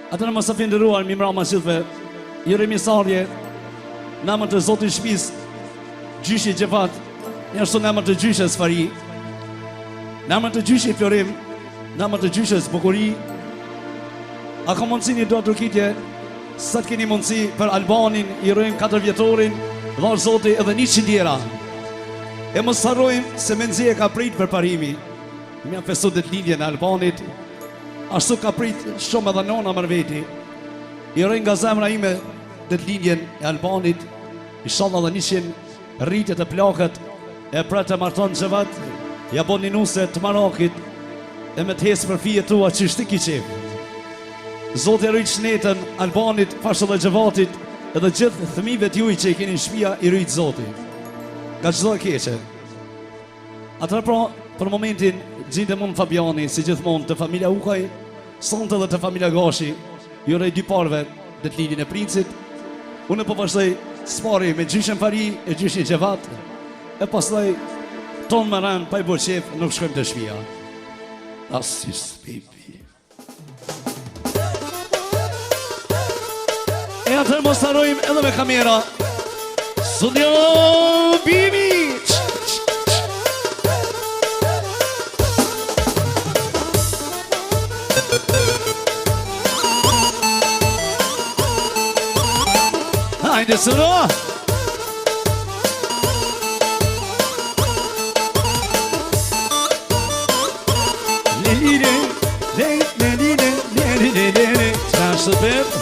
Atër në mësafin dëruar, mi mra mashilve, i remisarje, në emër të Zotit Shpis, gjyshi Gjevat, një ashtu në emër të gjyshes Fari, në emër të gjyshi Florim, në emër të gjyshes Bukuri, a ka mundësi një do të rukitje, sa të keni mundësi për Albanin, i rojmë 4 vjetorin, dhash Zoti edhe 100 djera. E mos harrojmë se Menzi e ka prit për parimi. Mja festu dhe të lindje në Albanit, ashtu ka prit shumë edhe nona mërveti. I rojnë nga zemra ime dhe të lindjen e Albanit, inshallah dhe 100 rritjet e plakët, e pra të marton Gjevat, ja bon një nuse të Marakit, e me të hesë për fije tua që shti ki qef. Zotë e rritë shnetën Albanit, fashë dhe Gjevatit, edhe gjithë thëmive t'juj që i keni në shpia i rritë Zotit. Nga gjithë e keqe. Atër pra, për momentin, gjinde mund Fabiani, si gjithmonë të familja Ukaj, sonte dhe të familja Gashi, jurej dy parve dhe të lidin e princit, unë po vazhdoj spari me gjyshen Fari e gjyshen Gjevat, e pastaj tonë më rënë pa i bërë qef, nuk shkojmë të shpia. Asis, baby. E atër mos harrojmë edhe me kamera. Studio Bibi. Hajde sëro. Trashë të bebë.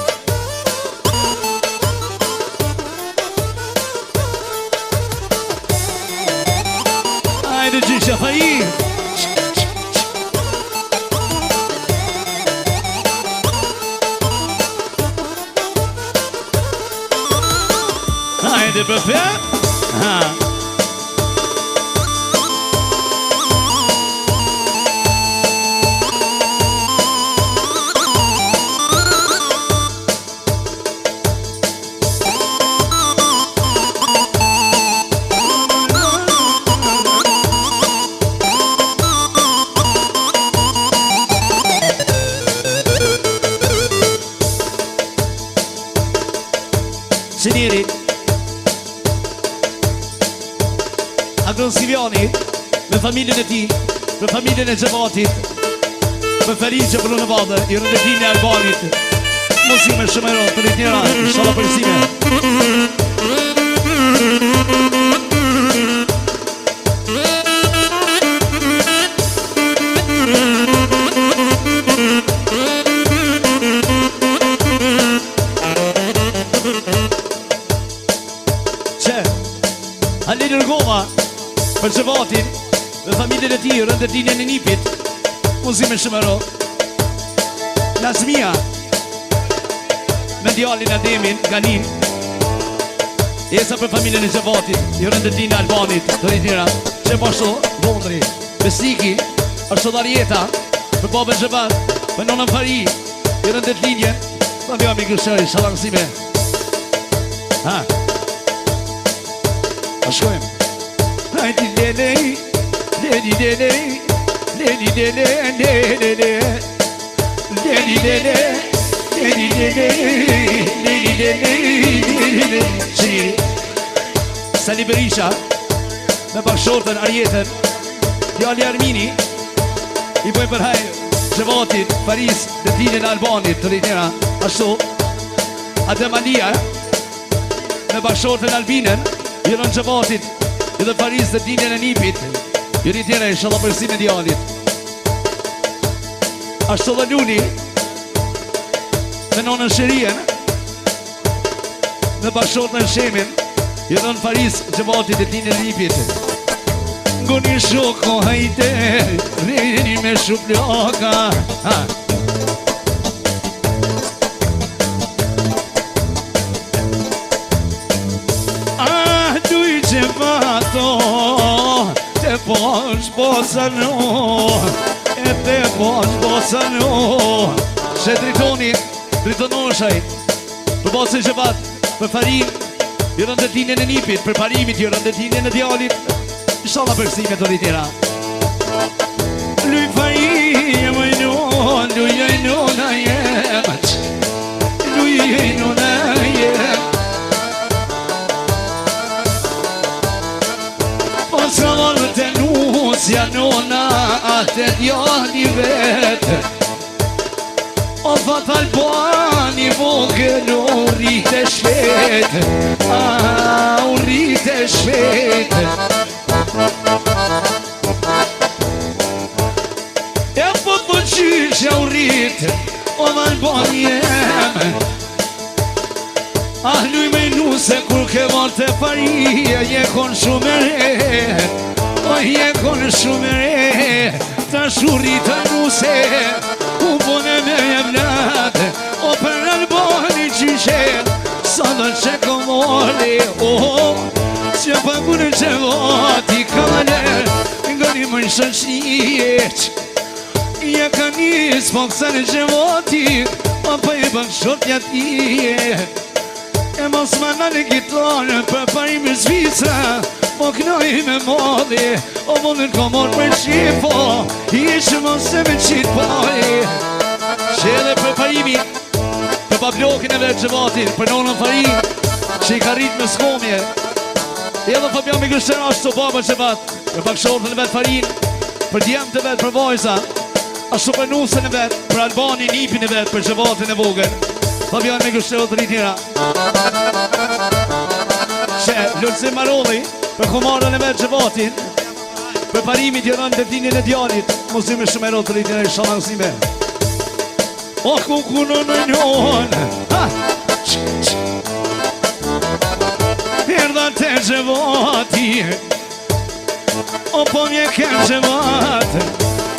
Hajde gjysha Fari. Hajde bëfe. Sinjeri Agron Siviani me familjen e ti, me familjen e Gjevatit, me Ferin që përnu në vadë, i rëndetin e Albanit, mosime shumë e rotë, të rritjera, shala përësime. Halli nërgova për Gjevatin dhe familjen e ti rëndetin e në nipit, muzime shëmëro. Nazmia me djalin Ademin, Ganin, esa për familjen e Gjevatit, i rëndetin e Albanit, të rritira, që pasho, Vondri, Besiki, është Darjeta, për babën Gjevat, për nonën Fari, i rëndet linjen, të mbja mi këshëri, shalarësime. Ha? A shkojmë. Hajdi lelej, leli lelej, leli lelej, leli lelej, leli lelej, leli lelej, leli lelej. Shiri Sali Berisha me bashkëshortën Arjetën, djali Armini, i bëjmë për hajë Gjevatit, Faris dhe tinin e Albanit, të rritjera. Ashtu Ademalia me bashkëshortën Albinen, i rënë Gjevatit, i dhe Faris dhe dinjen e nipit, i rritjera i shala përsi me djalit. Ashtu dhe Luli, me nonën Shërien, me bashkëshortën Shemin, i rënë Faris Gjevatit dhe dinjen e nipit. Ngoni shoko hajte, rrini me shuplaka. Gjevato, te posh bosanu, e te posh bosanu. Që dritoni, dritonoshaj, për bosë Gjevat, për Farin, i rëndetinjen e nipit, për parimit, i rëndetinjen e djalit, inshallah përsime të rritira. Luj Farin, më njën, luj njën, të djali vetë O thot Albani vogël u rritë shpejt u rritë shpejt E po të qyshe u rritë O Albani jem Luj me nuse kur ke marrë të paria Je kon shumë e re O je kon shumë e re Ta shuri të nuse U bone me jemlat O për Albani qyshe Sa dhe që komori Që pagunë që vati kale Nga një më shëqjet Je ka njës po kësane që vati O për i bën shotja tije E mos më në gitarë për parimi Zvicra Po knoj me modhi O mundën ko morë për shifo Ishë mos e me qitë pari Që edhe për parimi Për bablokin e vetë Gjevatit Për nonën Fari Që i ka rritë me skomje Edhe Fabian me Gështera ashtë të baba Gjevat Për bakshortën e vetë Farin Për djemë të vetë për vajza Ashtu për nusën e vetë Për Albani nipin e vetë Për Gjevatin e vogën Fabian me Gështera të rritira Që Lulëzim Marolli Për kumarën e vetë Gjevatin Për parimit jërën dhe dinin e djalit Muzime shumë e rotë të rritira i shalansime O kukunë në njën Erdha të Gjevati O po mje ke Gjevat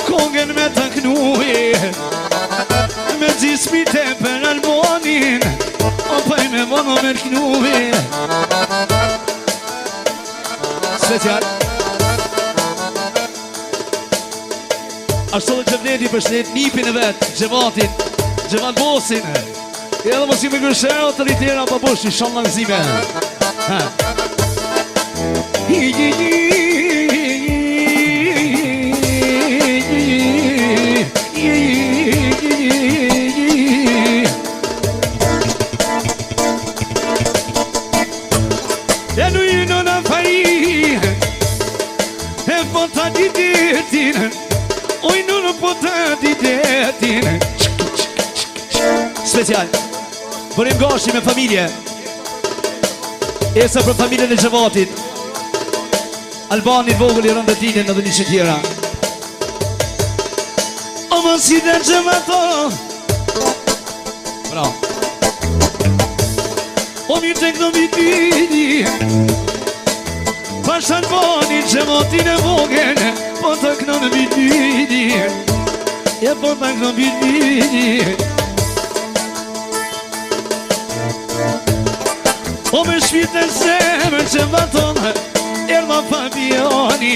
Kongen me të knuje Me gjismite për Albanin O paj me vono me knuje Special Ashtu dhe Gjevneti për shnet nipin e vetë Gjevatin Gjevat Bosin E edhe mos i me Gështera të rritira babush i shumë langëzime E nu i në në fari E po të didetin Oj nu në po të didetin Special Bërim gashi me familje Esa për familjen e Gjevatit Albanit vogël i rëndëtinin në dhe një që tjera O më si dhe Gjevato Bravo O mirë të këdo bitini Pash Albani Gjevatin e vogën Po të këdo në bitini E po të këdo bitini O me shpite zemër Gjevaton Erdha Fabiani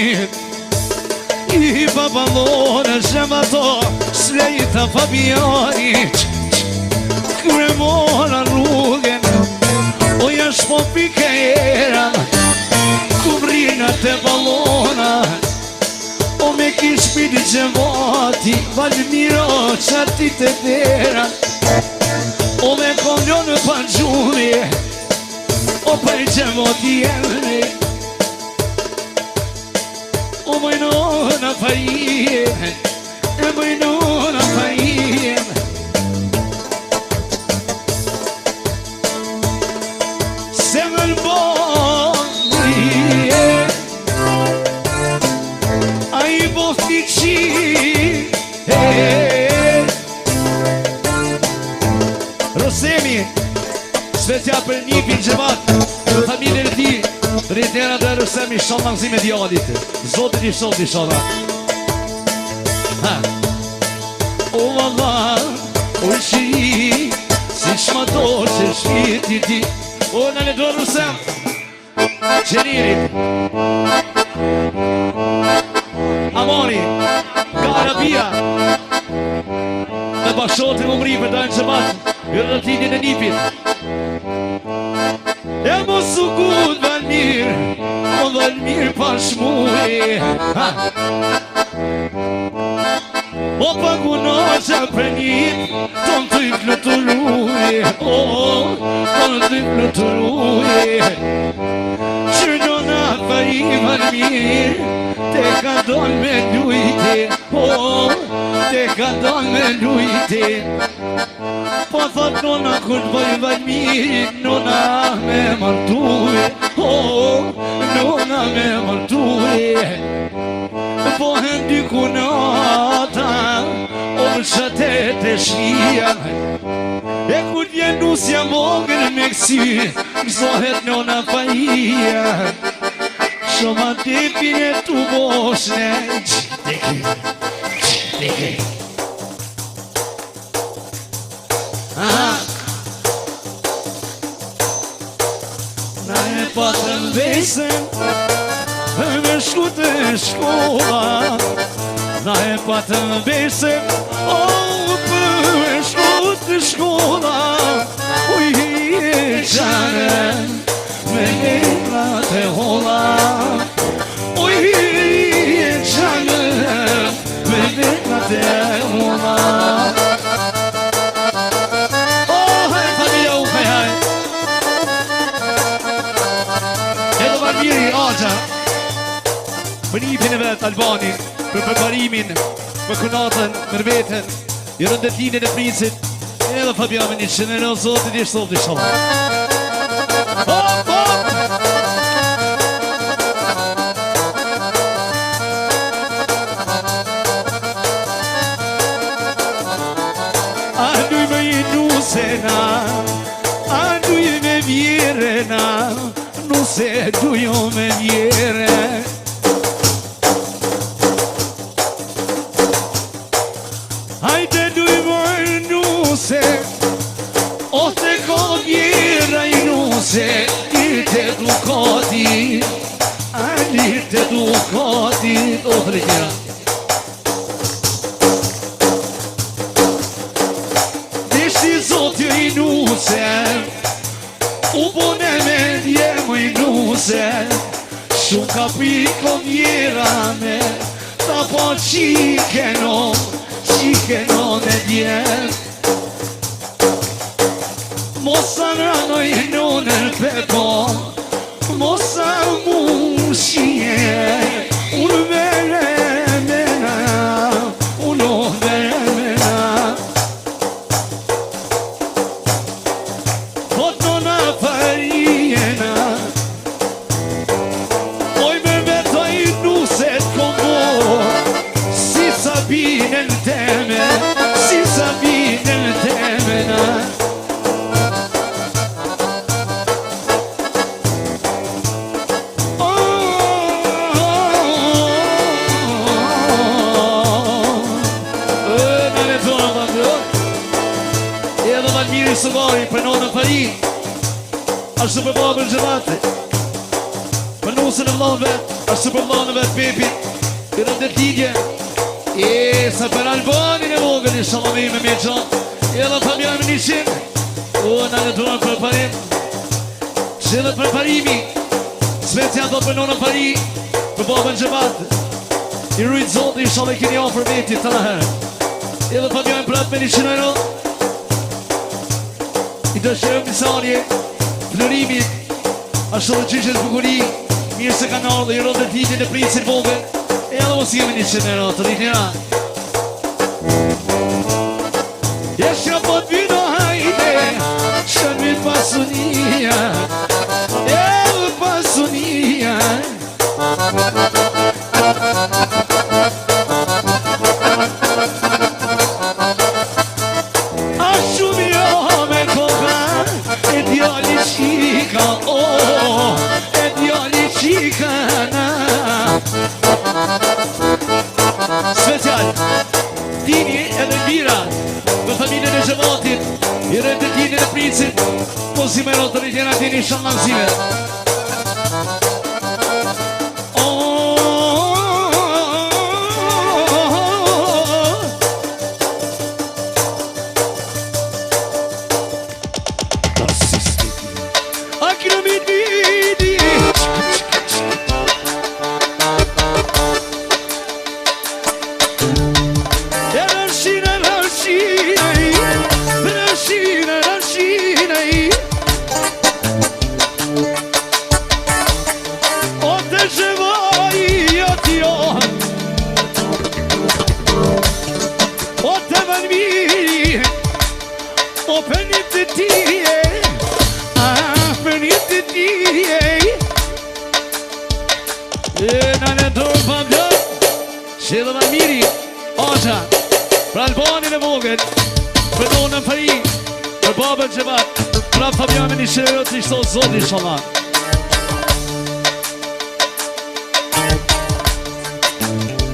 I babalonë Gjevato Slejta Fabiani Kure mora rrugën O jash po pike era Kubrinat e balona O me kish piti Gjevati Valmiro qatit e dera O me konjon në pangjumi O pa i Gjevati jelni O mëjnona fajem E mëjnona fajem Se më lboni A i bofti qi Rosemi Svecja për nipin Gjevat Për familjen e ti Rritera dhe Rosemi shonë langëzime djallit Zotit i shonë i shonë O Allah O shiri Si shma do që shviti ti O në le do Rusem Qenirit Amoni Nga Arabia Dhe bashkotin më mri për dajnë Gjevat Rëtinin e nipit E mos u gud Valmir O Valmir pashmuri O pagunoqa për njit Ton të i fluturuj Ton të i fluturuj Qërnona Fari Valmir Te ka don me lujti Te ka dalë me lujti Po thot nona kur t'boj valmirin Nona me marturi Nona me marturi Po hendi kunata O më shatet e shia E kur vjen nusja vogël me kësi Mësohet nona fajia Shoma tepin e tu boshne Qiteke Na e patëm vesën Me shku të shkolla Na e patëm vesën Me shku të shkolla Ujë e qanën Me letra të holla Ujë e qanën Me letra të holla Miri Aja Për njipin e vetë Albani Për përparimin Për kunatën Për vetën I rëndetlinin e prinsit Edhe Fabian një qënë në zotit ishtë sot i shala Hop, hop Anduj me i nusena Anduj me vjerena Se dujo me vjere Hajde duj moj nuse O te ko vjera i nuse Irte dukati Irte dukati O të rejtjera Deshti zotjo i nuse U bone me djemë i nuse Shumë ka piko vjera me Ta po qikeno në djemë Mosa në ranoj në pepo Mosa mu shije Unë vere mena Unë vere mena Sabine në teme Si Sabine në teme na Në le tonë më të Edhe Valmiri Sëvari Për nonën Fari Ashtë për babën Gjëvate Për nusën e vlonë vetë Ashtë për vlonë vetë Pepi I rëndetlidje Sa për Albani në vogën I shalami me me qanë Edhe Fabian më nishin Në në tunë për parim Që edhe për parimi Svecja do për nonën Fari Për babën Gjevat I rujtë zotë I shalai keni ofër veti të nëherë Edhe Fabian për atë me nishin e ro I dëshërëm misarje Flërimit Ashtë dhe qyshet bukuri Mirë se kanë ardhë I rodë të titi në prinsin vogën Edhe mos jemi një qënero të rritnira Jesha po t'vino hajde Shëmit pasunia Edhe pasunia A shumë jo me koka E djali qika E djali qika na Special Dini edhe Lira Për familjen e Gjëvatit I rëndetlinin e prinsit Po si me rotë të rritjena tini shumë nëmësime të valmiri o për një të tije për një të tije në në dorë pa blë që dhe valmiri Oqa pra Albanin e vogët për do në fari për babën që bat pra Fabianin i shërët i shto zot inshallah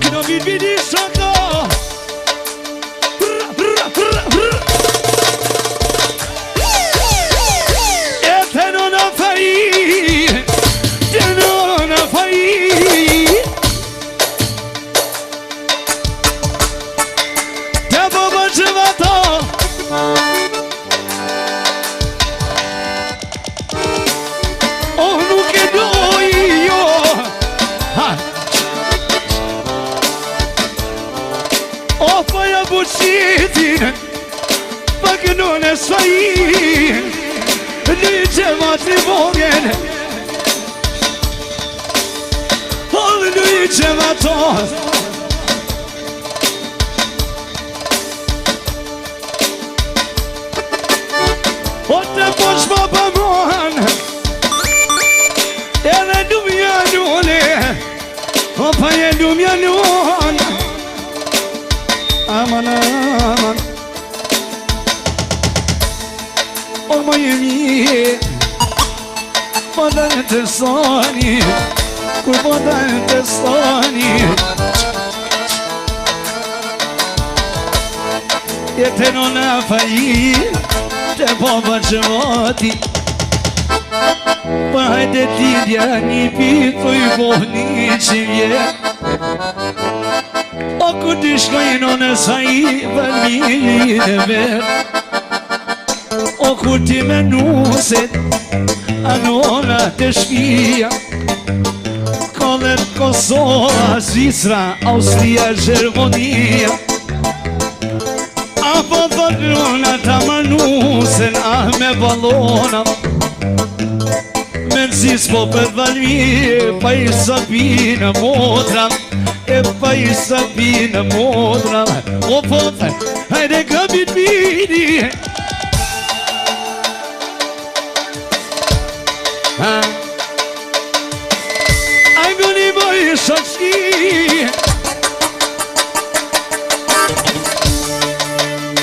këno vidi shaka e të në fari të në fari Buqitin Pëgënon e svajin Një gjemat një vogën Një gjemat ton O të posh më pëmohan Edhe lumja njone O pa e lumja njone Aman, aman O më jemi Po da në të soni Kur po da në të soni Jete në në faji Të po për që voti Për hajde t'idja një pito i po një që vjet O ku t'i shkojnë në saj valmiri dhe ver O ku t'i menuset anona të shpia Kollet Kosova, Zvisra, Austria, Gjermonia Apo dhërruna ta manusen ah me balona Menësis po për valmiri pa i Sabina modra E pa i Sabina modra O pote, hajde gabit vidi Ajmë një boj shaqi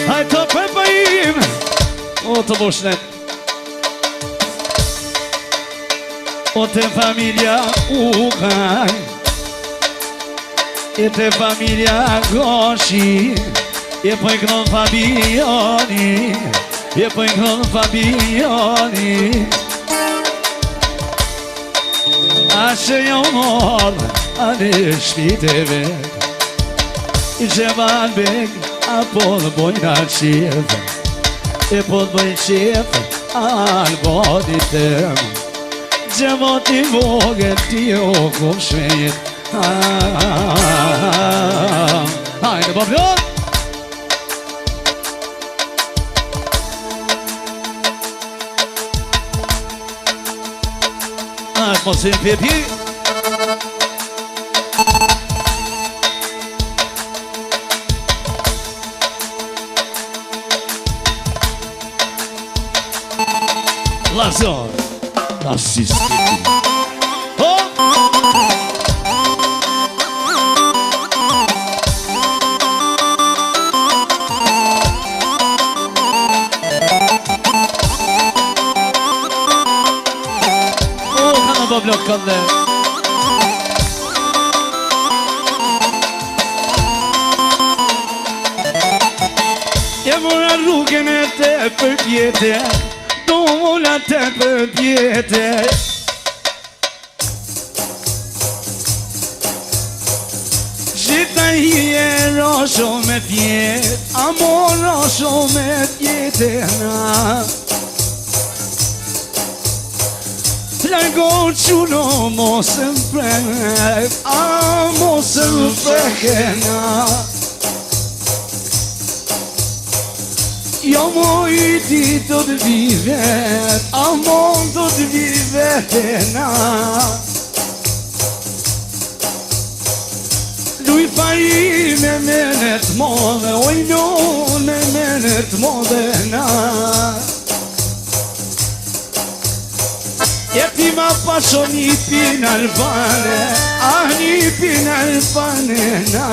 Hajtë të përpajim O të boshnet O të familja u kaj E të familja Goshi E po i kënon Fabiani E po i kënon Fabiani A që jo morë A në shpiteve I që van beg A po të bojnë a qef E po të bojnë qef A në bodit tem Gjemot i vogën ti o kom shvenjit Hajde babjon Mos e pepi Lazor Nazisti Blokkande E mora rrugën e të përpjete Do mora të përpjete Gjitha hi e rosho me pjet Amor rosho me pjete na Largo quno mos më prek A mos më prekena Jo mo i ti të të vivet A mon të të vivetena Luj fari me menet modhe, oj non me menet modhe na. E ti ma pasho një pin albane, ah një pin albane na.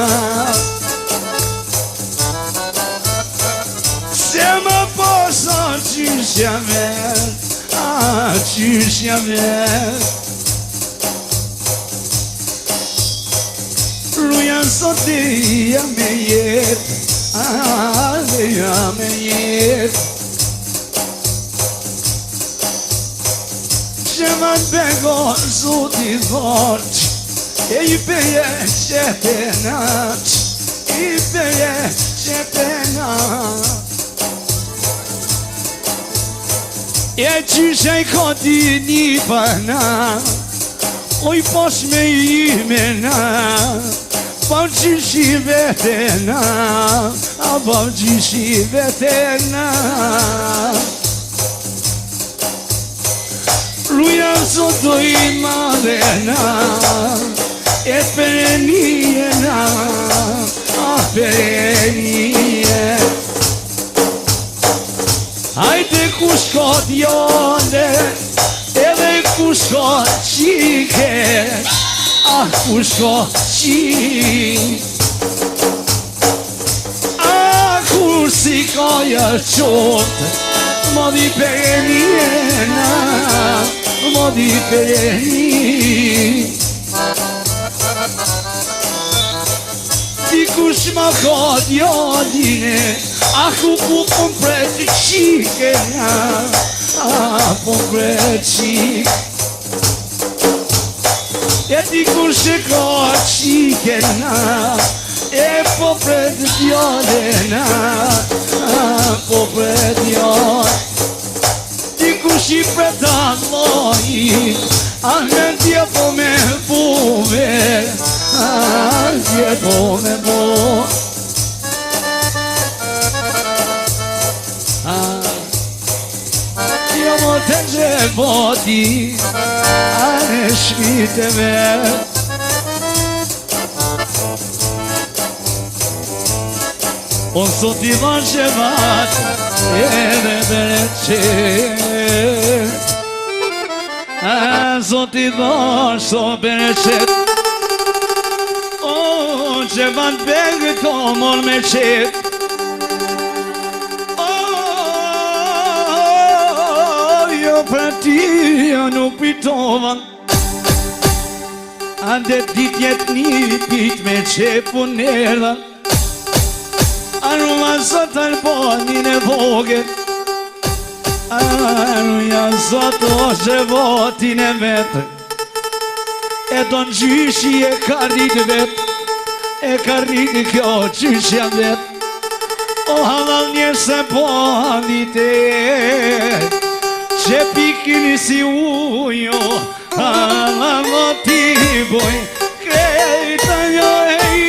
Se ma posa qyshja vet, ah qyshja vet. Rujan sot dhe jam me jet, ah dhe jam me jet. Qeman bego zoti dhoq, e I beje qepenaq, I beje qepenaq. E qyshe I kodi një pana, oj posh me imena, pa qyshi vetena, a pa qyshi vetena. Ruja sot do I madhena, e perenijena, a perenije. Hajde ku shkot jone, edhe ku shkot qike, ah ku shkot qik. Ah kur si kaja qote, modi perenijena, modi pereni. Dikush ma ka djaline, ah ku pret qikena, ah pret qik. E dikush e ka qikena, e pret djalena, ah pret djal. Dikush I pret Allahi, ah me tje po me buve, ah tje po me buve. Jo mo të gjevoti, a në shmiteve. O sot I van qevat, edhe bereqet. A sot I van shto bereqet. O qevat begë to mor me qet. Pra ti jo nuk pitovan, ande dit jet një pit me qepun erda. Arruja sot albonin e voget, arruja sot oshe votin e vetë. E don gjyshi e ka rritë vetë, e ka rritë kjo gjyshja vetë. O halal njerë se po handite, që pikin si ujo, halal ti boj, krejta njo e I.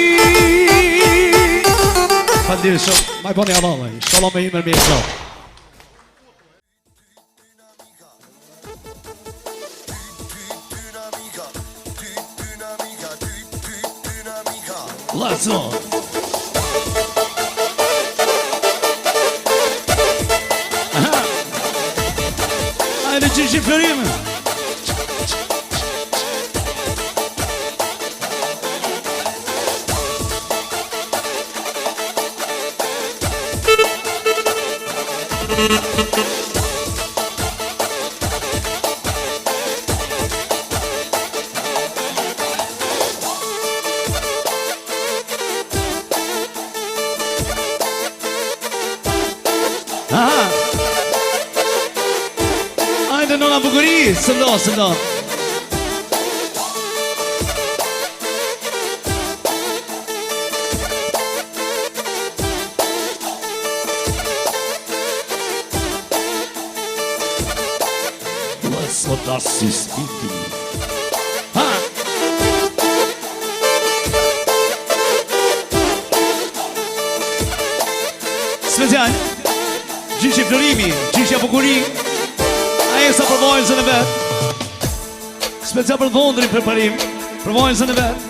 Faldirë shumë, maj boni halal, shalom me imër me shumë. Let's go! Hajde që që florime. Hajde nona bukuri, sëndo, sëndo. Sot asi spiti. Ha! Special, gjyqe florimi, gjyqe bukuri. Aje sa përvojnë zënë vetë. Special për dhondrin preparim, përvojnë zënë vetë.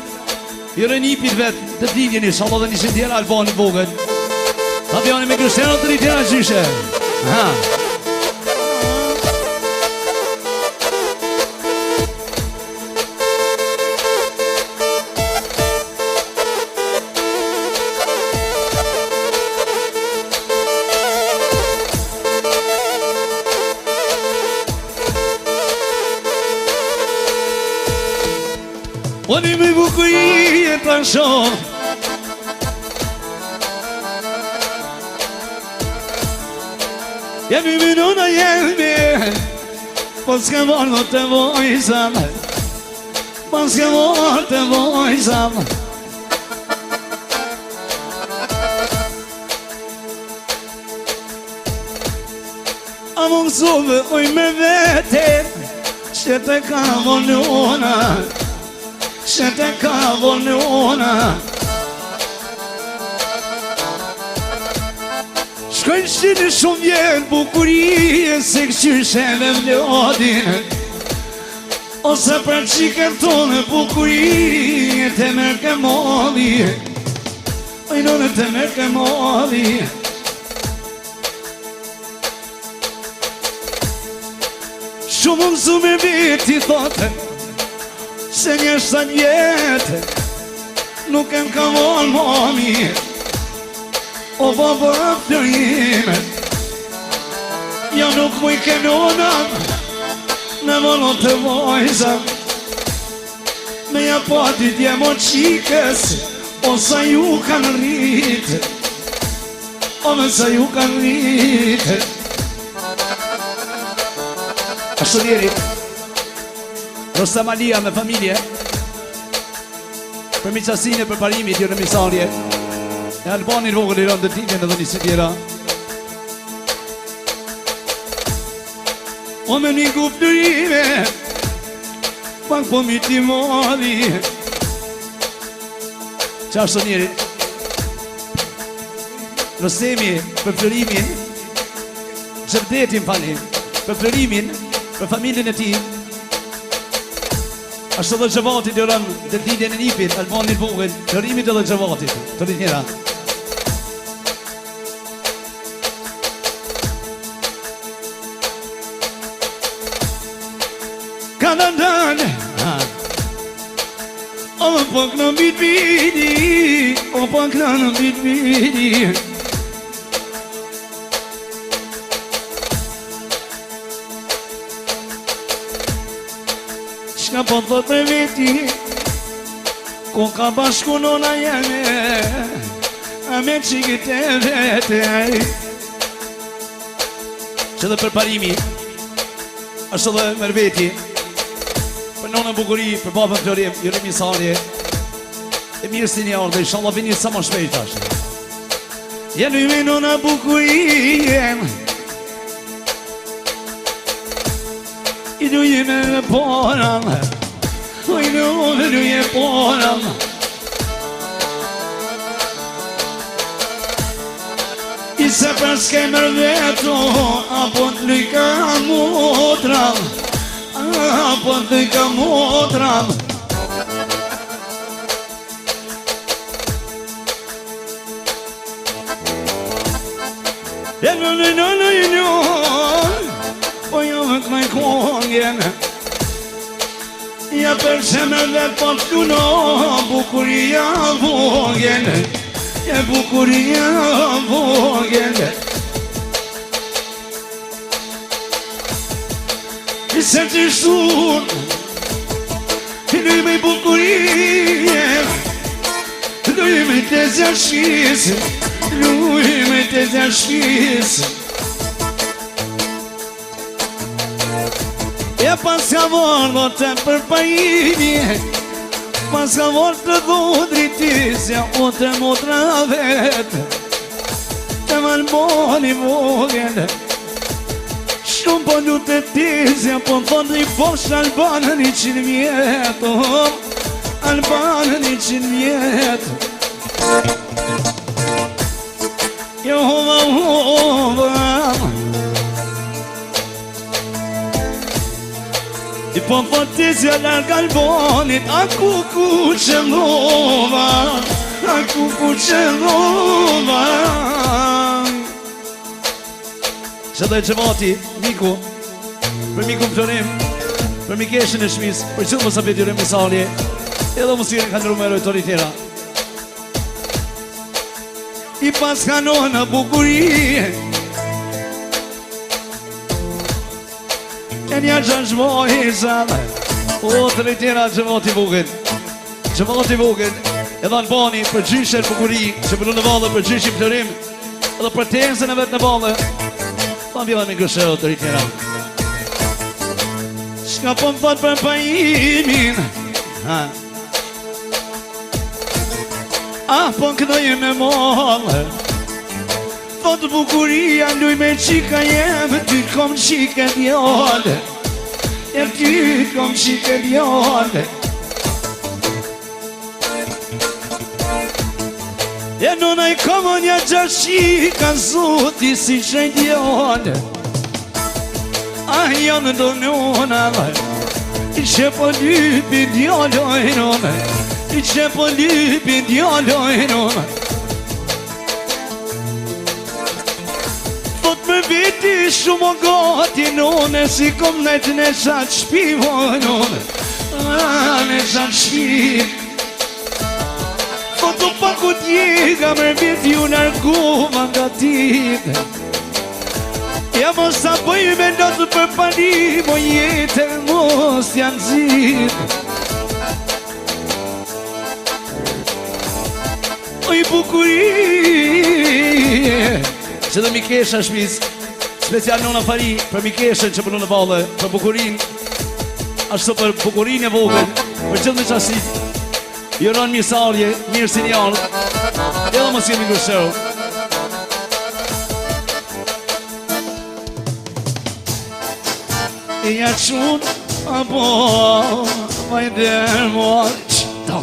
I rënipit vetë të ditjen inshallah dhe nishin tjera Albani vogël. Fabiani me Cristiano të tjera gjyshe. Ha. Oni me bukurie të shoh Jemi minuna jemi Po s'ke morë të vojzam Po s'ke morë të vojzam A më mësove oj me vete Që te ka vonuna Që te ka vonuna Shkojnë shqini shumë vjenë bukurie Se këqyshe me vlodin Ose për qikën tonë bukurie Te merë ke moli Ojnone te merë ke moli Shumë mësu me veti thote Se njështë sa njetë Nuk e më ka vonë mami O baba flërime Ja nuk mu I ke nonam Me volon të vojzam Me ja pati djemo qikës O sa ju kanë rritë O me sa ju kanë rritë Ashtu njeri Rostam Alia me familje Për miqasine për parimit Jërë misarje E Albani vogël I rëndë të tinjen edhe njësë tjera O me një kuptërime Pak po mi ti mali Qa ashtu njeri Rostemi për flërimin Gjëvdetin fali Për flërimin Për familjen e ti Ashtu dhe Gjëvatit I rënë Dhe tinjen e njipit Albani vogël Flërimit edhe Gjëvatit Të një njera Ka në ndënë O më pak në bitë vidi O pak në bitë vidi Shka po të të veti Ko ka bashku nona jeme A me qikit e vete Që dhe për parimi Ashtu dhe mërveti Për nonën bukuri Për babën Florim Jërë misarje E mirë si një ardhe Inshallah vini sa më shpejt ashtë Jenu me nona bukurije I duje me poram I duje poram I se për s'ke mërë veto Apo të lyka motram Apo të lyka motram Po jo me këmaj kongjen Ja për që me dhe po të kuno Bukuria vogjen Ja bukuria vogjen I se të shtur I doj me bukurie Doj me të zashkis Doj me të zashkis E pas ka vorë do të përpajini Pas ka vorë të dhudritisja O të motra vetë Të malboni vogën Shumë po du të tizja Po të thonë I posh Albanën 100 vjetë Albanën 100 vjetë Jo hova hova I po fotizja larg Albonit, a ku qëllova, a ku qëllova. Që dhe gjemati, miku, për miku më Florim, për mikeshën e shmis, për qëllë mësa për Juremi Salje, edhe mësirën ka ndru me rojtori tjera. I pas kanona bukurie, e nja gjashmoj i zame. O, të rejtjera gjemati vogën, gjemati vogën, edhe Albani për gjyshen bukuri, që përnu në valë për gjyshin Florim, edhe për tenzën e vetë në valë, pa vjela me ngëshero të rejtjera. Shka po më thot për pajimin, po më këdoj me mollë. Thot bukuria luj me qika jem, ty kom qike djallë, ty kom qike djallë. E nona i komo nja gjashika zuti si që djallë. Janë do nona, i që po lypi djallojnë, i që po lypi djallojnë. Thot me viti shumë o gati none, si kom nejtë në qatë shpivojnë, në qatë shpiv. Thot u paku t'jega me viti u nërguma nga tite. Ja mos sa bëj me ndodhë për pani, mo jetë mos janë zhitë. Oj bukurie, Që dhe mikesha shmis, special nona Fari, për mikeshën që përnu në valë, për bukurin, ashtu për bukurin e vogën, për gjithë në qasit, Joron Misarje, mirë si njërë, edhe mos jemi ngëshero. e ja qunë, apo, vajder mua, qëta.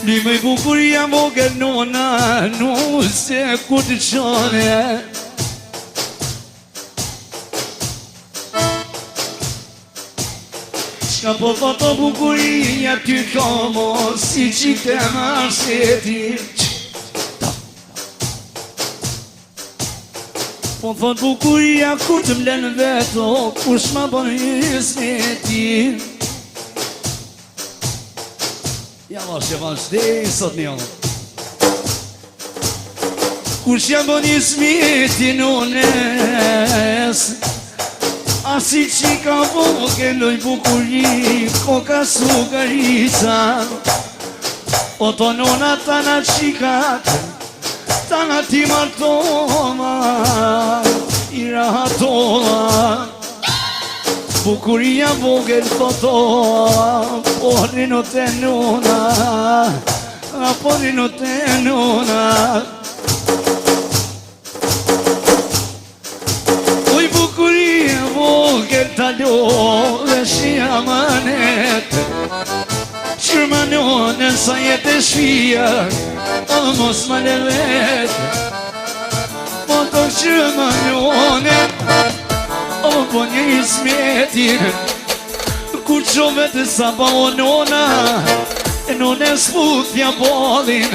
Një me bukuria vogër nona, nuk se ku të qone. Shka po foto bukuria ty komo, si qite marseti. Po thot bukuria kur të mlenë veto, kush ma bon hysneti. Yavaş yavaş değil satmayalım. Kush jam bon hysneti nunes, asi qika vogë loj bukuri, koka sugarica. O to nona tana qikat, tana ti martoma, i rahatoma. Bukuria vogël foto, porrin o te nona, porrin o te nona. Oj bukuria vogël talo dhe shia manet, qërma nonën sa jetë e shvija, o mos ma le vetë, po të qërma nonën, o po një ismetin, ku qove të saba o nona, e none s'putja bolin,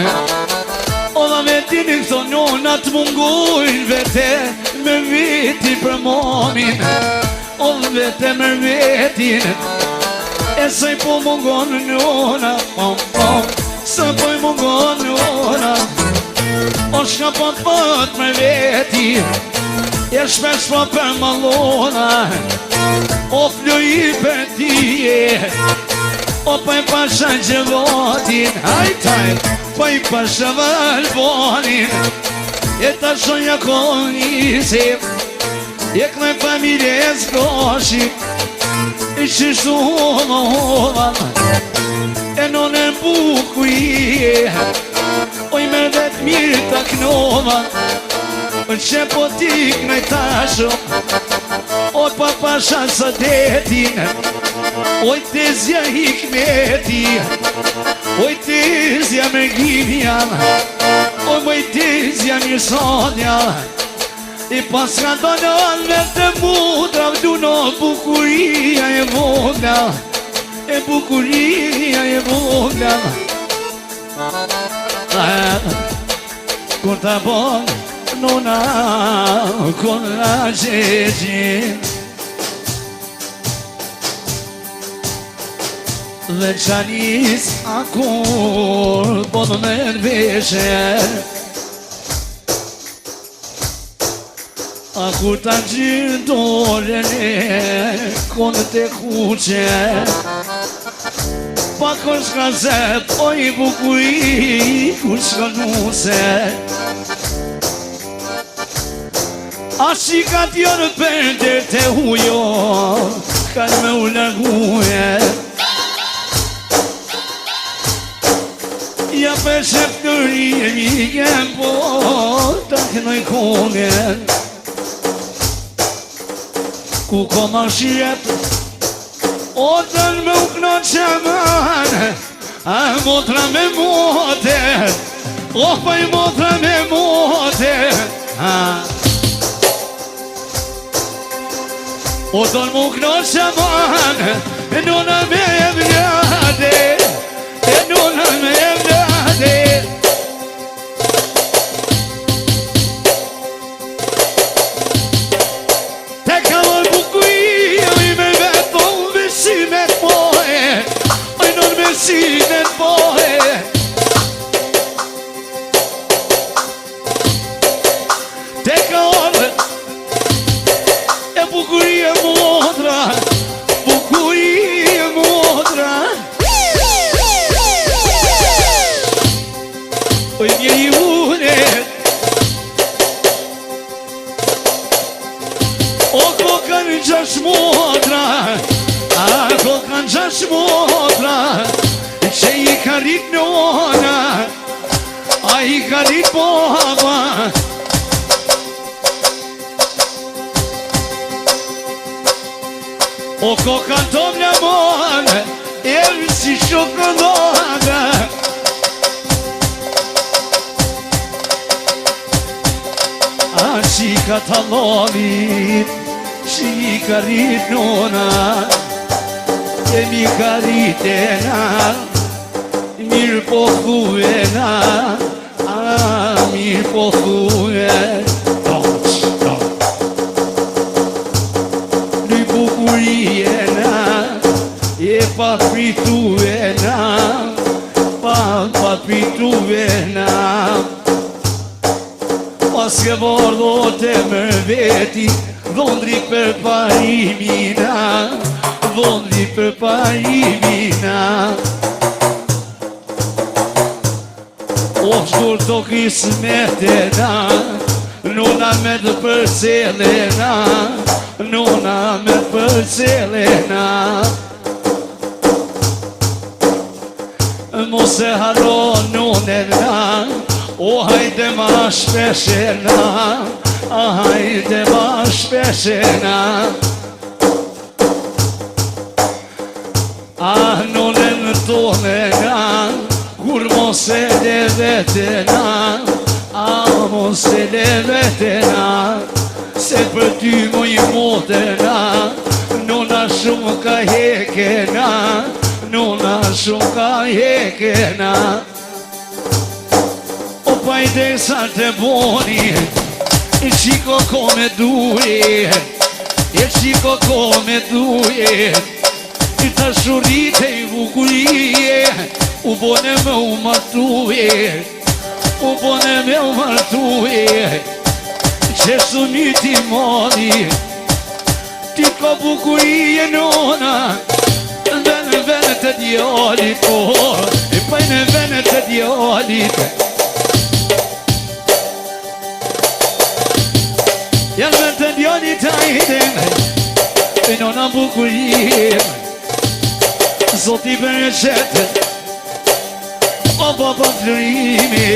o dha vetin i këto nona të mungojnë vete, me veti për momin, o dhe vete me vetin, e saj po mungon nona, saj po i mungon nona, o shka po të pët me veti, e shpesh po për malona, o flu i për tije, o pa i pasha gjëvotin, hajtaj, pa i pasha valbonin, e ta shonja konisim, e kënë familje e zgoshim, e qështu hova, e nonën bukurie, o i mërdet mirë të knova, që po t'ik me tasho, o pa pasha së detin, oj tezja hikmeti, oj tezja mërgjimja, oj tezja mirësonja, I pas ka donon me të mudra vdu në bukuria e vogla E bukuria e vogla Kur ta bon nona Kur la gjegji Dhe qanis akur bon me nveshe A kur ta gjyrë dorene, konë të kuqe Pa kur shka zep, oj bukuri, kur shka nuse A shika t'jorë përde të hujo, kanë me u larguje Ja për shëftëri e miken, po ta kënoj kongen Ku ko ma shjet O tën me u kno qeman A motra me mote O pa i motra me mote O tën me u kno qeman E nona me e vjade E nona me e vjade Sinet bohe Te ka orë E bukurie modra Bukurie modra Oj njeri une O kokan gjash modra A kokan gjash modra Që i ka rrit nona A i ka rrit baba O koka tom në mone Erë si shokolada A që i ka talovit Që i ka rrit nona E mi ka rritena Mirë po thuena Mirë po thuena Në bukuriena E pa frituena Pa frituena Pas ke bordo të mërë veti Dhondri për parimina Dhondri për parimina O shkur të kismetena Nona me të përselena Nona me të përselena Mos e haro nonena O hajde ma shpeshena Hajde ma shpeshena Nonen tonena Kur mos e le vetena Mos e le vetena Se për ty moj motena Nona shumë ka hekena Nona shumë ka hekena O pajde sa të boni E qiko ko me duje E qiko ko me duje I të shurite i bukurie U bone me u martuje U bone me u martuje Qeshtu një ti modi Ti ka bukurie nona Në vene të djallit E paj në vene të djallit Janë vene të djallit ajdem E nona bukurie Zoti për një qetë O baba flërimi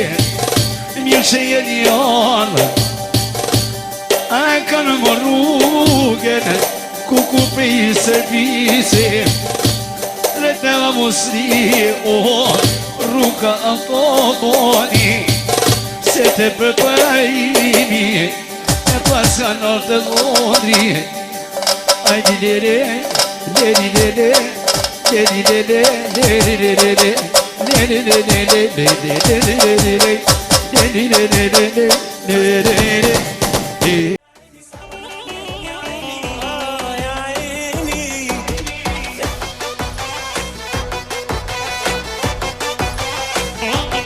Mirë që jeni janë A kanë më rrugën Kuku për i servisi Reteva musli Rruga ato boni Se te për përimi E Pasë nërë të Londri Aj di lere Leri lere Leri lere Leri lere Leri lere Leri lere Leri lere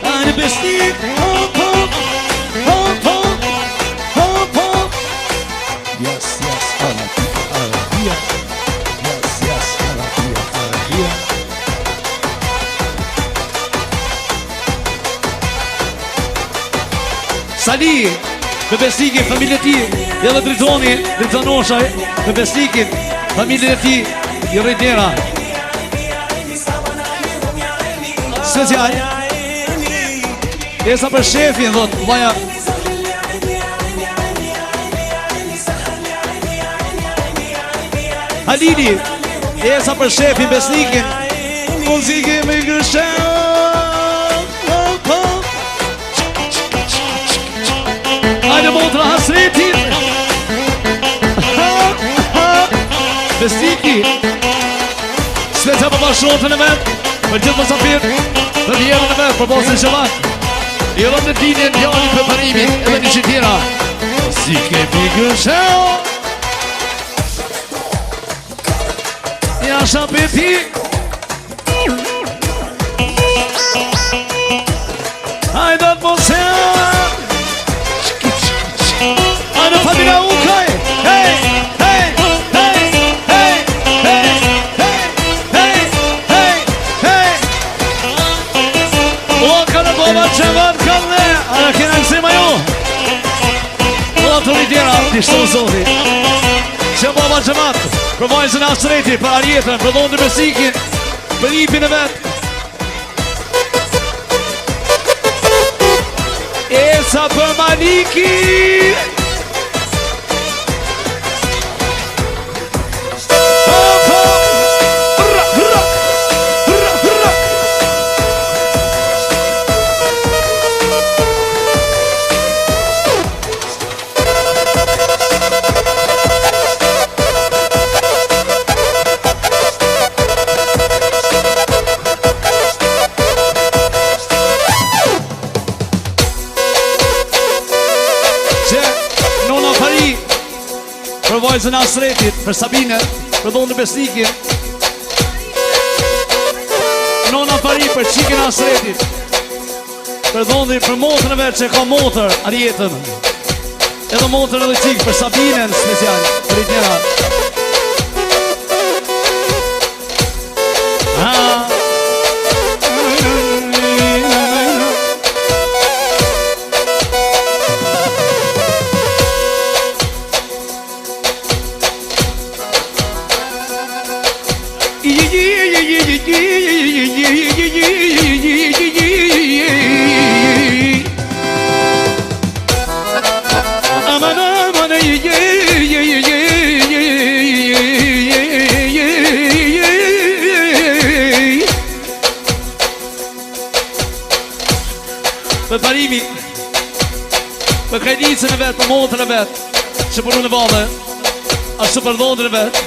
Ajde besnik Hop hop Hop hop Hop hop Yes, yes, Arabia Yes, yes, Arabia Sali, me besnikin, familje ti edhe Dritonoshaj me besnikin, familje ti i rejtjera Special Esa për shefin, dhët, vaja Halili, esa për shefin, besnikin Muzike me gëshën Hajde motra hasretin Besniki Sveca për bashkotën e vetë Për gjithë mësafir Për vjerën e vetë Për bosën shëvat I edhe në dinjen djali për parimin Edhe një qitira Muzike me gëshën Jasha për ti Hajde të mosën Ajde familja Ukaj Hej, hej, hej, hej, hej, hej, hej, hej, hej O kanë bova që vërë kanë ne Ara kena kësima ju O të rritjera Dishtu zoti Që bova që vërë Për vajzën asreti Për arjetën Për dhondë besikin Për lipin e vetë Esa për Maliki Për vajzën asretit, për Sabine, për dhondë besnikin Nona Fari për qikin asretit Për dhondë për motër e vetë që ka motër, arjetën Edhe motër edhe qik për Sabinen special, për i tjera Për parimi Për kajnicën e vetë, për motën e vetë Që për unë e vale Ashtë për dhondën e vetë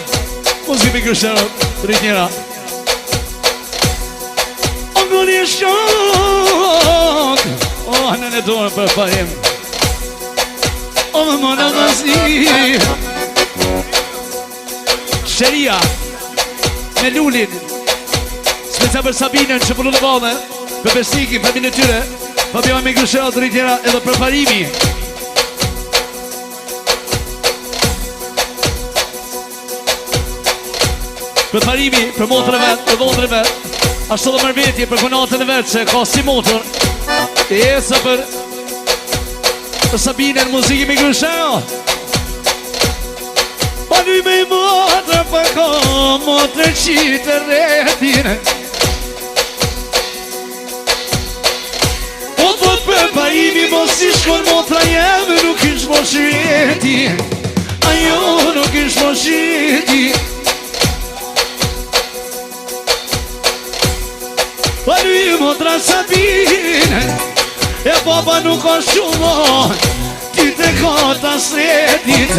Muzike me kërshërët, rritnjera O ngoni e shok O në në dorën për parim O më më në mëzi Shëria Me lullin Speca për Sabinen që për unë e vale Për besikin, për minë tyre Për bjoj me kërshërët, rritnjera edhe për parimi Për parimi, për motër e vetë, për dhondër e vetë Ashtë dhe mërvetje për konatën e vetë që ka si motër E esa për Sabinen muziki me kërshërët Pa një me i motër për ka motër qitë retine O thot për parimi mos i shkon motra jeme nuk ish mo shireti Ajo nuk ish mo shireti Pa një motra Sabine E baba nuk o shumon ty të kota sretit,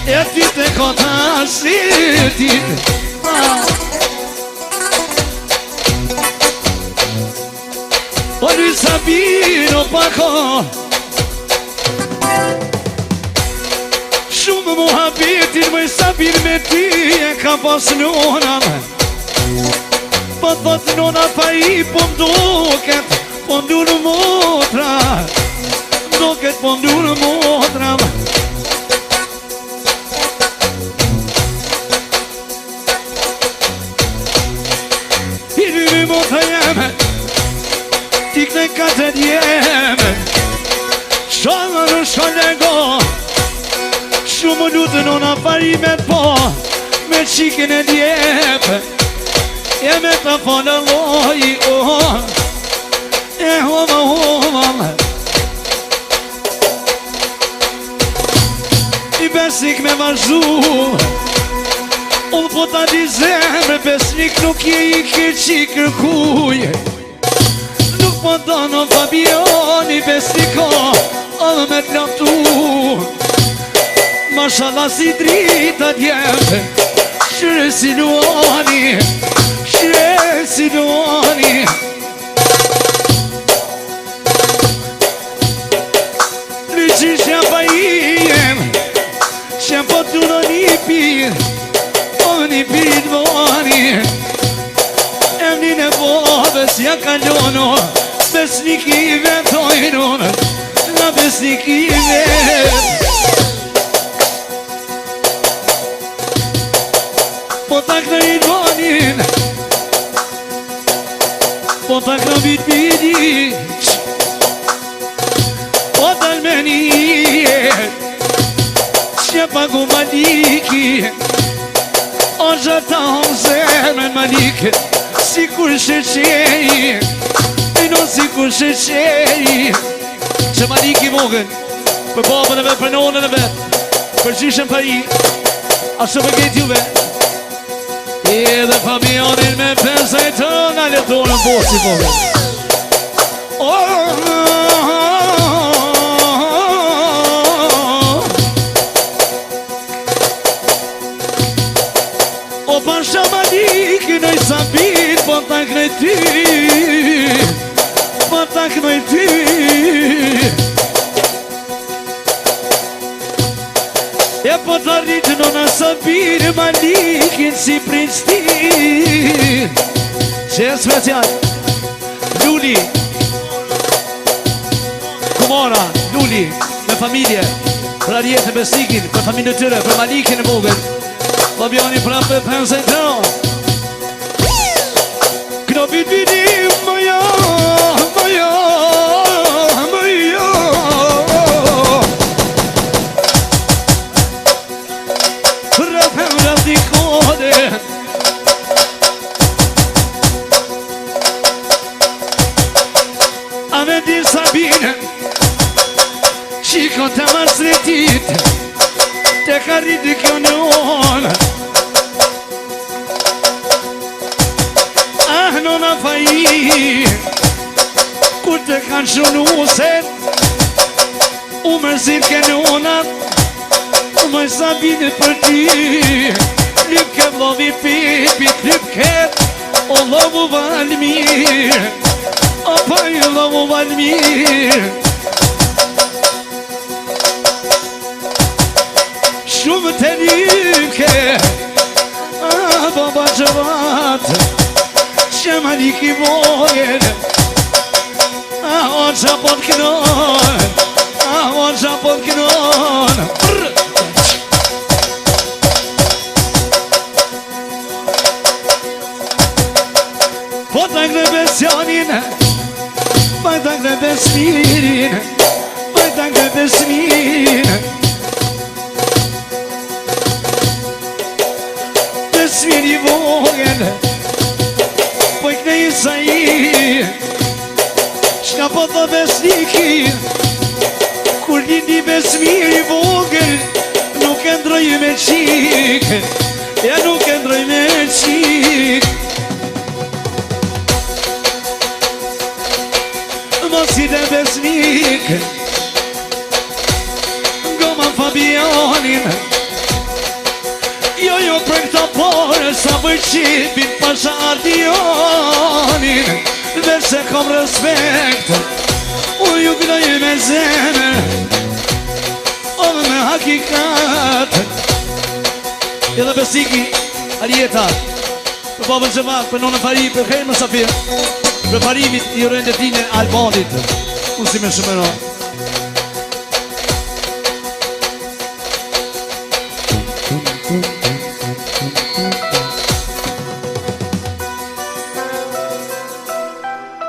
e ty të kota sretit. O një Sabino pako, shumë muhabetin më Sabin me ty e ka pas nona. Po thot nona pa i po mduket, po mdu në motra, mduket po mdu në motra. I në motra jeme, ti këne katër jeme, shonë në sholego, shumë lutë nona parimet po, me qikin e djepe, e me të falë loji, e homa homa. I besnik me vazhdu, unë po ta di zemre, besnik nuk je i keqi kërkuje. Nuk po do në Fabioni, besniko, edhe me t'laptu. Mashallah si drita djepe, shre si luani, shre si luani. Lyqi shem pa i jem, shem po t'u në një pir, o një pirit vani. Emnin e bobes ja kalono, besnik i vetojno, nga besnik i vet. Po tak në i dvonin, po tak në vit pidi, po tal me një, që pagu maliki, o gjata hom zemën malike, si kur sheqeri, e non si kur sheqeri. Që maliki vogën, për babën e vetë, për nonën e vetë, për gjishën pa i, ashtë për gejt juve. Edhe Fabionin me pesaj të nga letonën bosi vogën. O pasha maliki në i Sabin, po tak në ty, po tak në ty. E po të rritë në në Sabin, malikin si Princetin. Që e special, Luli, Kumara, Luli, me familje, për arjetë e besnikin, për familje tyre, për malikin e vogën. Fabioni prapë për pensën të këno bit vidim më jo, më jo, më jo. Rëpëm rëpti kode, a me di Sabine, qiko të më sretit, te ka rriti kjo në onë. Ah, nona fa i, kur te kanë shunu uset, u mërzit ke nona, më Sabine për ti, lyp ke vlovi pipit, lyp ke, o lovu valmir, o pa i lovu valmir. Shumë të lypke, baba gjëvat, që maliki vogën, o gjapot kënon, o gjapot kënon. Po të ngre besjanin, po të ngre besmirin, po të ngre besmirin. Besmir i vogën, po i këne i sa i, shka po të besniki, kur lindi Besmir i vogën, nuk e ndroj me qik, ja nuk e ndroj me qik. Mosit e besnik, avionin. Jo për këta pore sa bëjqipin pasha avionin. Dhe se kom respekt, unë ju gdoj me zemër, o me hakikat. Edhe besiki, Arieta, për babën Gjevat, për nonë Fari, për kërë më Safir, për parimit i rëndë tine Albadit, unë si me shumëro.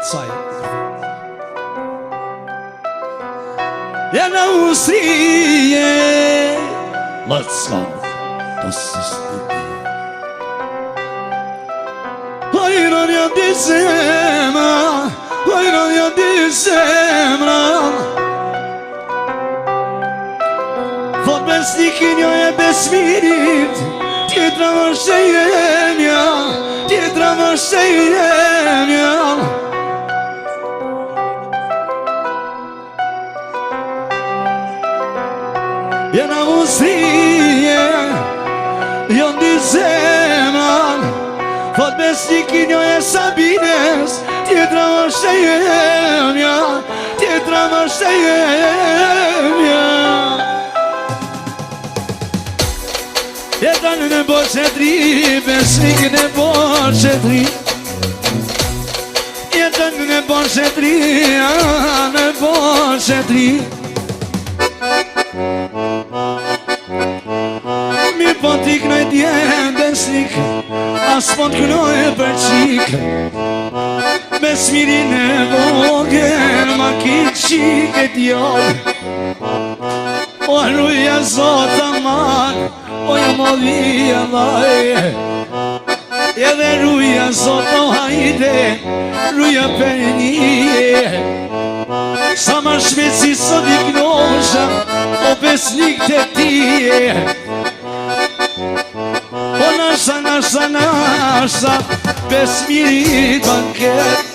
Saj. Jena Austrije. Let's go. Das ist Hayran ya dizema, hayran ya dizema. Thot besnikin jo e besmirit, tjetra vërshë jemja, tjetra vërshë jemja. Jena Austrije, jo dizema. Thot besnikin jo e Sabines, tjetra vërshë jemja, tjetra vërshë jemja. Jetan në boshetri, besnikin e boshetri. Jetan në boshetri, në boshetri. Mi po t'i knoj t'jen besnik, as po t'knoj për qik. Besmirin e vogën, ma kitë qik e t'jallë. O rruja zot aman, o jo modhia vaj. Edhe rruja zot o hajde, rruja për një. Sa ma shmet si sot i knosha, o besnik të tije. O nasha, nasha, nasha, besmirit banket.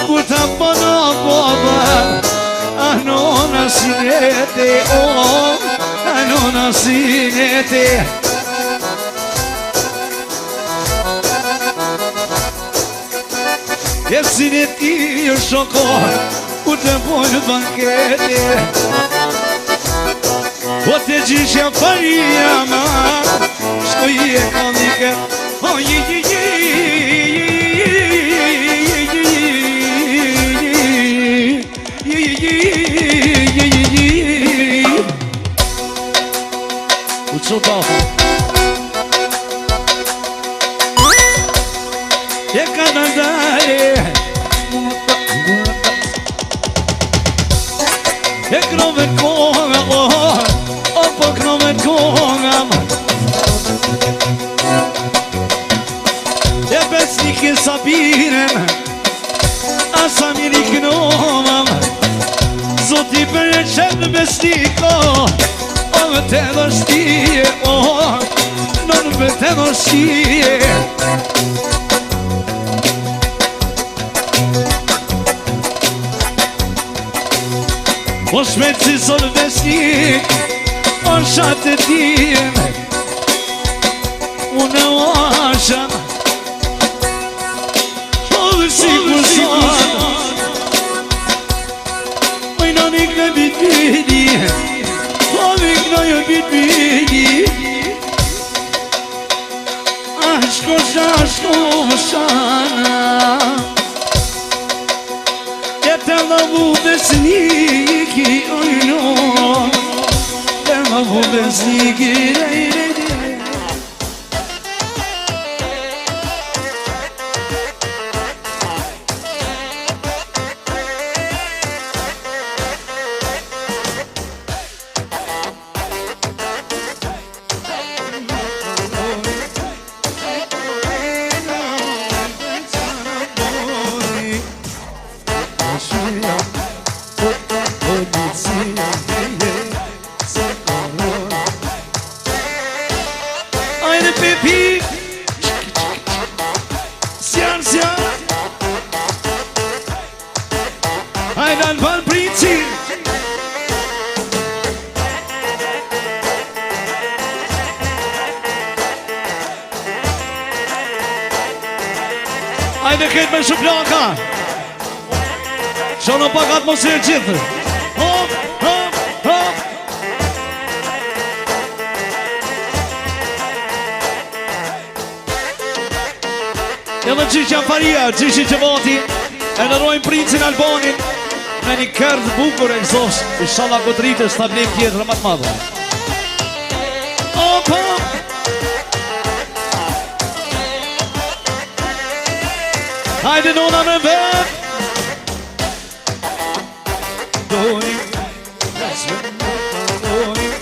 Kur ta përna boba, anona sinete, oh, anona sinete. E sineti jo shokor, ku të pojnë bankete. O të gjishja faria ma, shko i e konike, o i Uçu tafu E kanadare E knove konga O po knove konga E besnike Sabinen Asa miri knova Zoti për e qenë besniko O me të dështije Non me të dështije O shmet si sol besnik O shatë të tjen Unë o asha O dhe si kusan Ojna nik në bit bidi O nik në jo bit bidi Ashko shashko shana E të lavu besniki Ojno E lavu besniki Hajde këtë me shuplaka. Shono pak atmosferë gjithë. Hop, hop, hop. Edhe Gjishja Faria, Gjishi Gjevati, e nërojnë princin Albanin me një kërdë bukur e gëzosh, i shala godritë është tablim tjetër më të madhe. Hop, hop. Hajde nona me vetë. Doni, doni.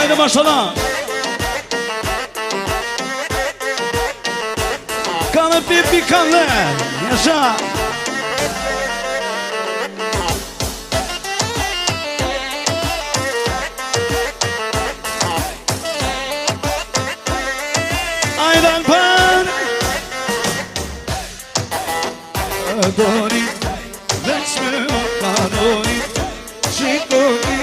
Hajde mashallah. Kanë pipi kanë. Jasha. Aydan pan. Doni. Veçme kanoni. Çikoni.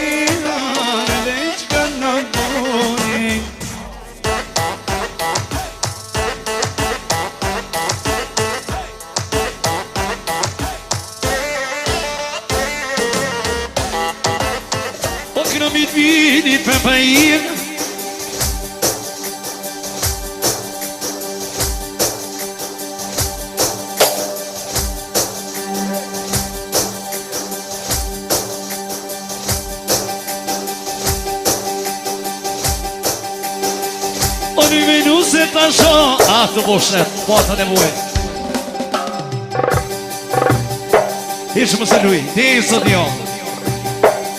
Në mitë vidit për pëjir O një menu se të sho Ah, të boshnet, patën e muaj Ishë më se luj, dejnë sot një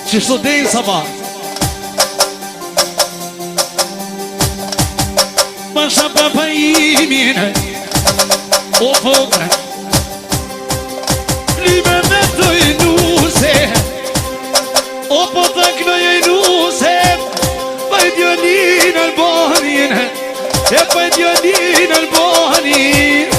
Qishtu dejnë sa ba Masha papa imin O pokre Lime me të i nuse O po të knoj i nuse Pa i djolin Albanin E pa i djolin Albanin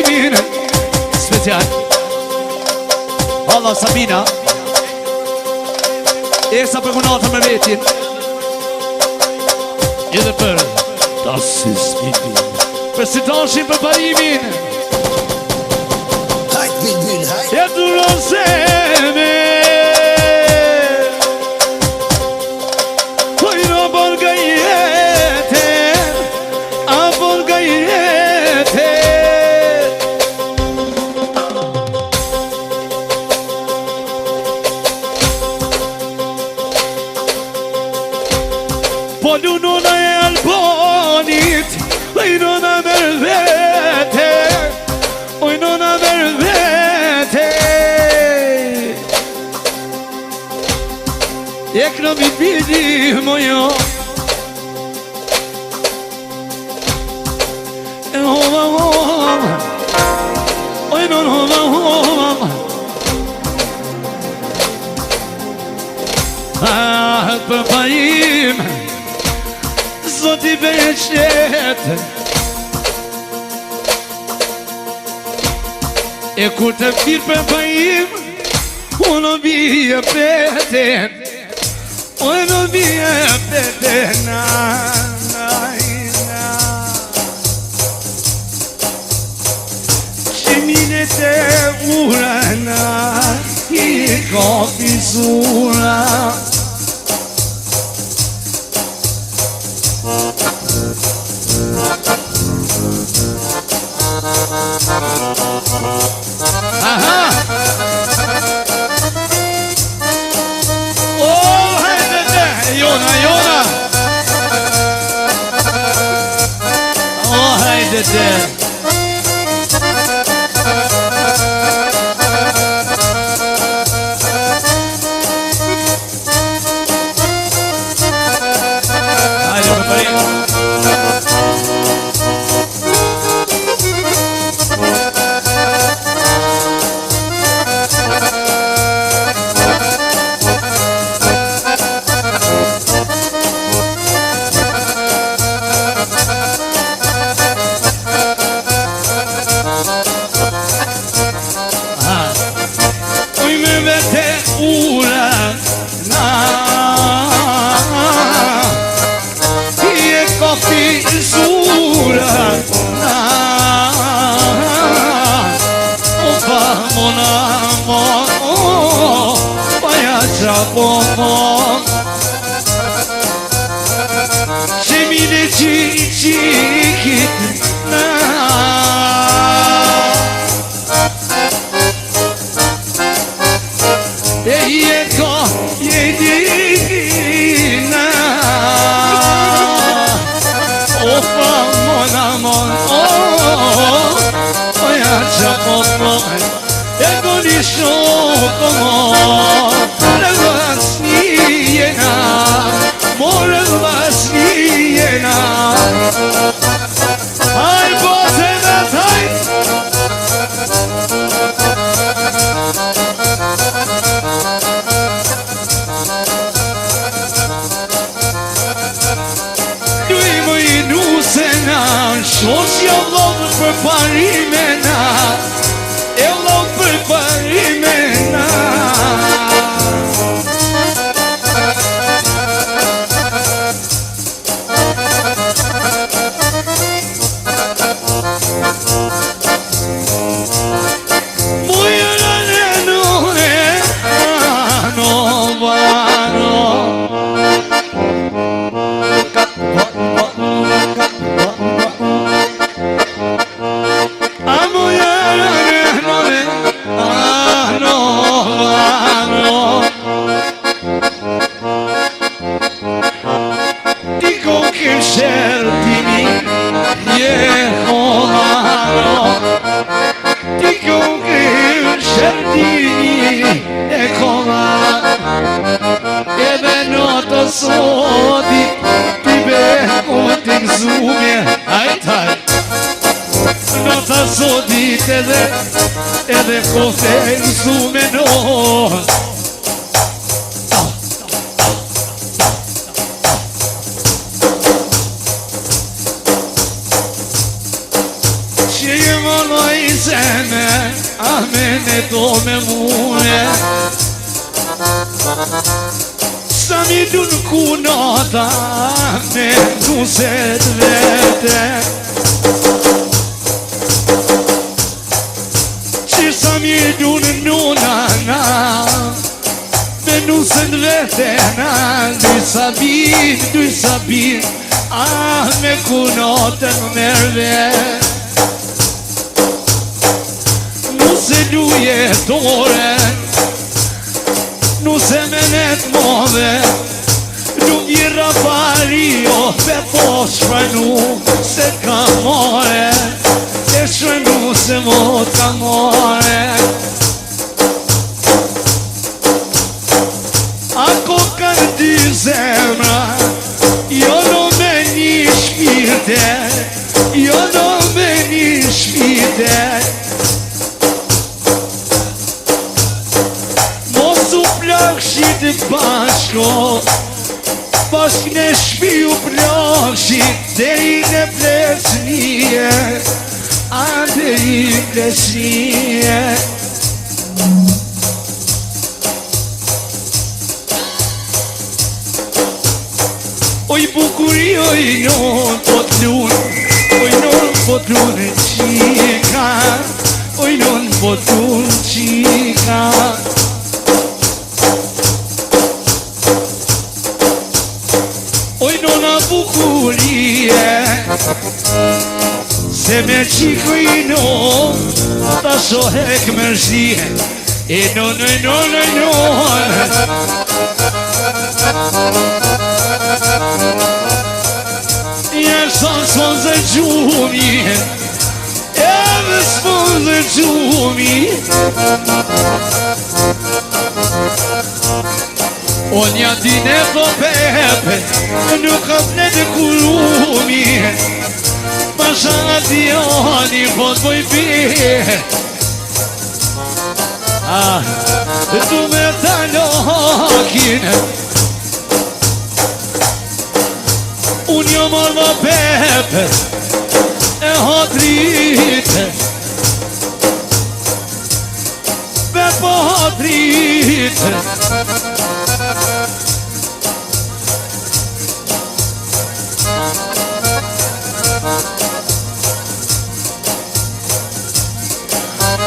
parimin special. Allah Sabina Esa për kunatën me vetin edhe për Tasis Bidi. për si tashin për parimin Hajt Bülbül hajt. E duron seme Kojno bon gajete A bon gajete Po lunona e Albonit Ojnona mervete Ojnona mervete Ekrem i bidi mojo E hova hova Ojnon hova hova Ah, për pajim Zoti beqet E kur të firë për pajim Unë bje peten Unë bje peten Qemine të urana I kofi zura Aha! Oh, hajde, Jona, Jona! Oh, hajde, hajde, paparim. Uj me vete ura na I e kofi zura na O fa mona mon Pa ja qapo mon Qemine qikit na E jeko jedina O fa mona mon O ja qapo mon E goni shoko mon Rëvas njena Morëvas njena Haj bote dhe taj Dujmë I nusena Shosh jo lovë për parimena E lovë për parimena Mujëra në nune Ano vano Amo ya no me ano ano Dico che sceltimi Yehovano Dico che sceltimi Yehovano E benotto sodi Ti becco ti zumie Ai tai Nota sodit edhe kofe zume no Që je më loj Amen e do me mune Sa mi du në kunata Me nuset vete Që sa mi du në nunana Me nuset vete na Duj sabin Ah, me kunata në merve Nuse luje tore Nuse menet move Nuk i rapari o pe po shprenu Se ka more E shprenu se mot ka more Ako kanë dy zemra Jo no me një shpirte Jo no me një shpirte Plakshit bashko Bashk në shpiu plakshit Deri në plesnije A deri plesnije Oj bukuri oj non pot lun Oj non pot lun qika Oj non pot lun qika Oj nona bukurie Se me qiko i non Ta shohek mërzije E non Ja son zë gjumi Ja me son zë gjumi O nja dine po pepe Nuk ka të në kurumi Pasha nga tjani po të boj pje Tu me ta lokin Unë jo marrë ma pepe E hotrite Pepo hotrite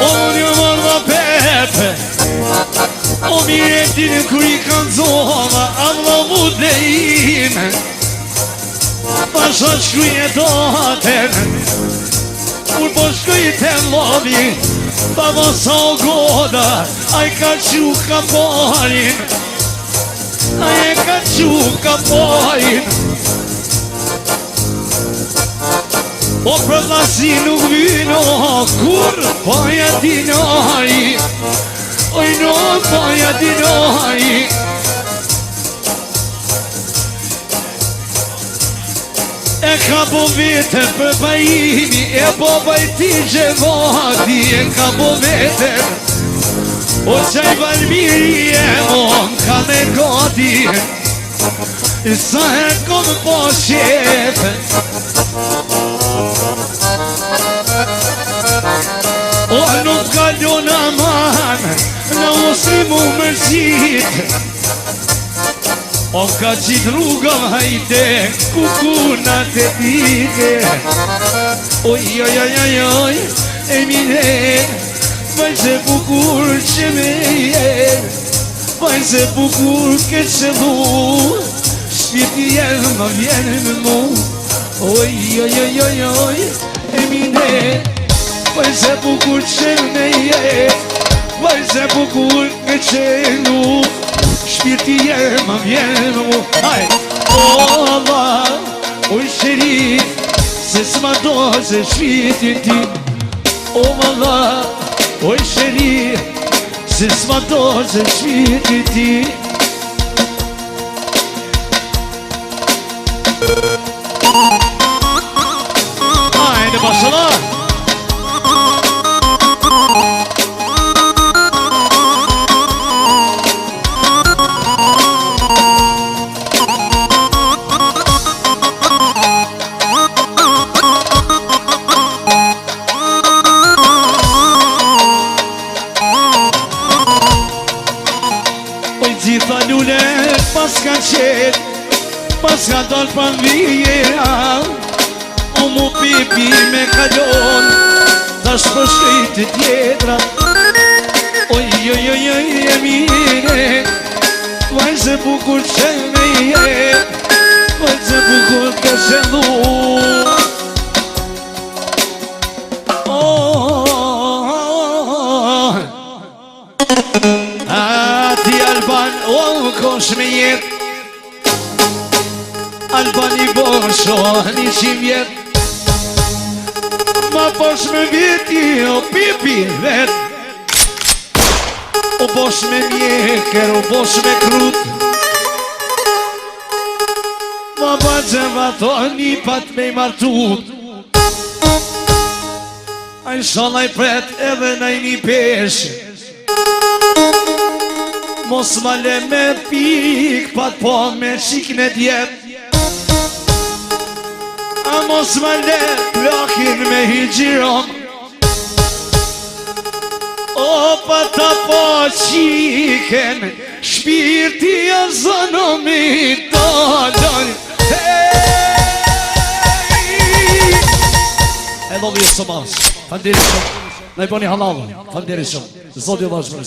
Unë jo marrë ma pepe O miretin kër i kanë zoma Alla mu dhe ime Pasha shkuj e doten Kur po shkuj të lobi Baba sa o goda Aj ka qu ka porin Aj ka qu ka porin O për lasi nuk vino Kur poja dinoj Oj no poja dinoj E ka po vete për bajimi E po bajti gjevati E ka po vete O qaj balmiri e on ka me gati Sa e kom po shepe O nuk ka ljona man Në muslimu mërzit O ka qit rruga hajte Kukuna të dite Oj E mine Vajse bukur që me jem Vajse bukur ke qëllu Shpirti jem më vjen me mu Oj E mine Vajse bukur që me jem Vajse bukur ke qëllu Shpirti jem më vjen me mu O Allah O shërif Se s'ma do se shpirtin ti O Allah O shërif Se s'ma do se shpirtin ti Ajde bashala pas ka qenë, pas ka dollë për vijera, u mu pipi me kalon, ta shpërshkejt tjetra. Oj, e mire, vaj se bukur që me jet, vaj se bukur të shëllu. Ati Alban, kosh me jet, Alban i bosho 100 vjet, ma bosh me vjeti o pipi vet, o bosh me mjeker, o bosh me krut, ma bajeva to një pat me i martut. A i shalaj pret edhe na i një pesh, mos ma le me pik, pat po me shikne djet, a mos ma le plakin me hijgjiron, o pata po qiken, shpirti a zono mi dolon. I love you so much. Faleminderit shumë. Na i bëni halal. Faleminderit shumë. Zoti ju vazhdon.